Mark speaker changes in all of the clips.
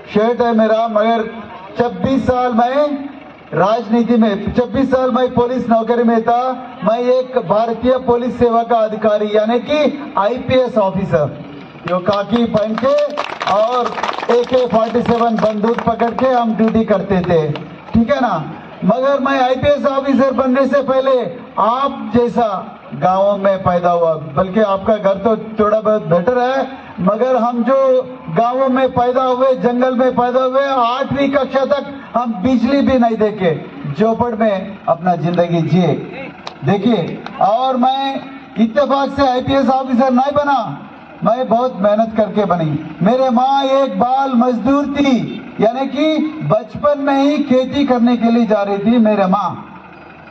Speaker 1: शेट है मेरा, मगर 26 साल मैं राजनीति में, 26 साल मैं पुलिस नौकरी में था। मैं एक भारतीय पुलिस सेवा का अधिकारी यानी कि आईपीएस ऑफिसर, जो खाकी पहन के और AK-47 बंदूक पकड़ के हम ड्यूटी करते थे, ठीक है ना। मगर मैं आईपीएस ऑफिसर बनने से पहले आप जैसा गांवों में पैदा हुआ, बल्कि आपका घर तो थोड़ा बहुत बेटर है, मगर हम जो गांवों में पैदा हुए, जंगल में पैदा हुए, 8वीं कक्षा तक हम बिजली भी नहीं देखे, झोपड़ में अपना जिंदगी जिए। देखिए, और मैं इत्तेफाक से आईपीएस ऑफिसर नहीं बना, मैं बहुत मेहनत करके बनी। मेरे माँ एक बाल मजदूर थी, यानी कि बचपन में ही खेती करने के लिए जा रही थी मेरे माँ,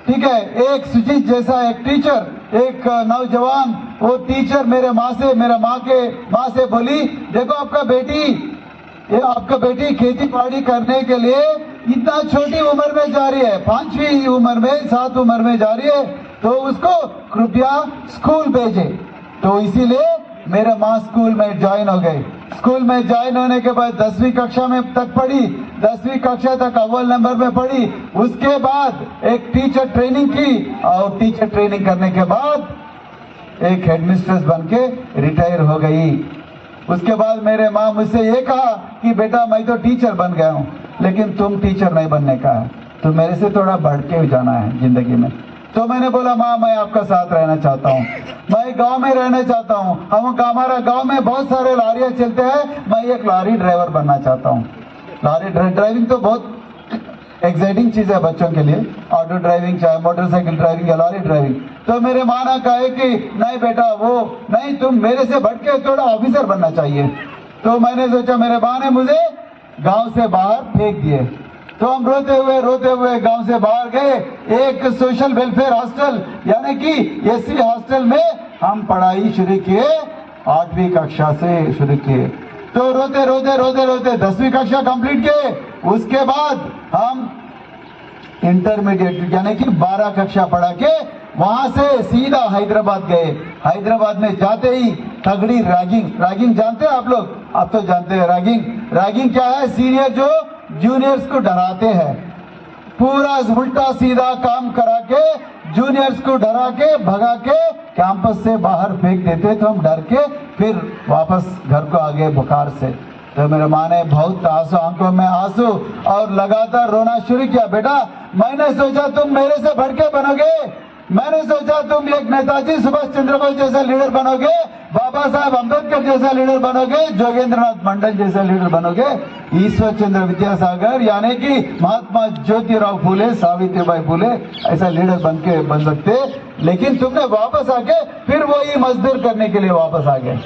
Speaker 1: ठीक है। एक सुजीत जैसा एक टीचर, एक नौजवान, वो टीचर मेरे माँ से बोली, देखो आपका बेटी खेती बाड़ी करने के लिए इतना छोटी उम्र में जा रही है, 5वीं उम्र में, 7 उम्र में जा रही है, तो उसको कृपया स्कूल भेजे। तो इसीलिए मेरे माँ स्कूल में ज्वाइन हो गए। स्कूल में ज्वाइन होने के बाद 10वीं कक्षा में तक पढ़ी, 10वीं कक्षा तक अव्वल नंबर में पढ़ी। उसके बाद एक टीचर ट्रेनिंग की, और टीचर ट्रेनिंग करने के बाद एक हेडमिस्ट्रेस बन के रिटायर हो गई। उसके बाद मेरे माँ मुझसे ये कहा कि बेटा मैं तो टीचर बन गया हूँ, लेकिन तुम टीचर नहीं बनने का है, तो मेरे से थोड़ा बढ़ के जाना है जिंदगी में। तो मैंने बोला, माँ मैं आपका साथ रहना चाहता हूँ, मैं गांव में रहना चाहता हूँ। हमारा गांव में बहुत सारे लारियाँ चलते हैं, मैं एक लारी ड्राइवर बनना चाहता हूँ। लारी ड्राइविंग तो बहुत एक्साइटिंग चीज है बच्चों के लिए, ऑटो ड्राइविंग, चाहे मोटरसाइकिल ड्राइविंग या लॉरी ड्राइविंग। तो मेरे माँ ने कहा कि नहीं बेटा, वो नहीं, तुम मेरे से बढ़ के थोड़ा ऑफिसर बनना चाहिए। तो मैंने सोचा, मेरे माँ ने मुझे गाँव से बाहर फेंक दिए। तो हम रोते हुए गांव से बाहर गए, एक सोशल वेलफेयर हॉस्टल यानी कि एससी हॉस्टल में हम पढ़ाई शुरू किए, 8वीं कक्षा से शुरू किए। तो रोते 10वीं कक्षा कंप्लीट किए। उसके बाद हम इंटरमीडिएट यानी कि 12 कक्षा पढ़ा के वहां से सीधा हैदराबाद गए। हैदराबाद में जाते ही तगड़ी रैगिंग जानते हैं आप लोग? आप तो जानते हैं रैगिंग क्या है? सीनियर जो जूनियर्स को डराते हैं, पूरा उल्टा सीधा काम करा के जूनियर्स को डरा के भगा के कैंपस से बाहर फेंक देते। तो हम डर के फिर वापस घर को आ गए बुखार से। तो मेरे माँ ने बहुत आंखों में आंसू और लगातार रोना शुरू किया। बेटा मैंने सोचा तुम मेरे से बढ़ के बनोगे, मैंने सोचा तुम एक नेताजी सुभाष चंद्र बोस जैसा लीडर बनोगे, बाबा साहब अम्बेडकर जैसा लीडर बनोगे, जोगेंद्रनाथ मंडल जैसा लीडर बनोगे, ईश्वर चंद्र विद्यासागर यानी कि महात्मा ज्योतिराव फूले, सावित्रीबाई फूले ऐसा लीडर बन सकते, लेकिन तुमने वापस आके फिर वही मजदूर करने के लिए वापस आ गए।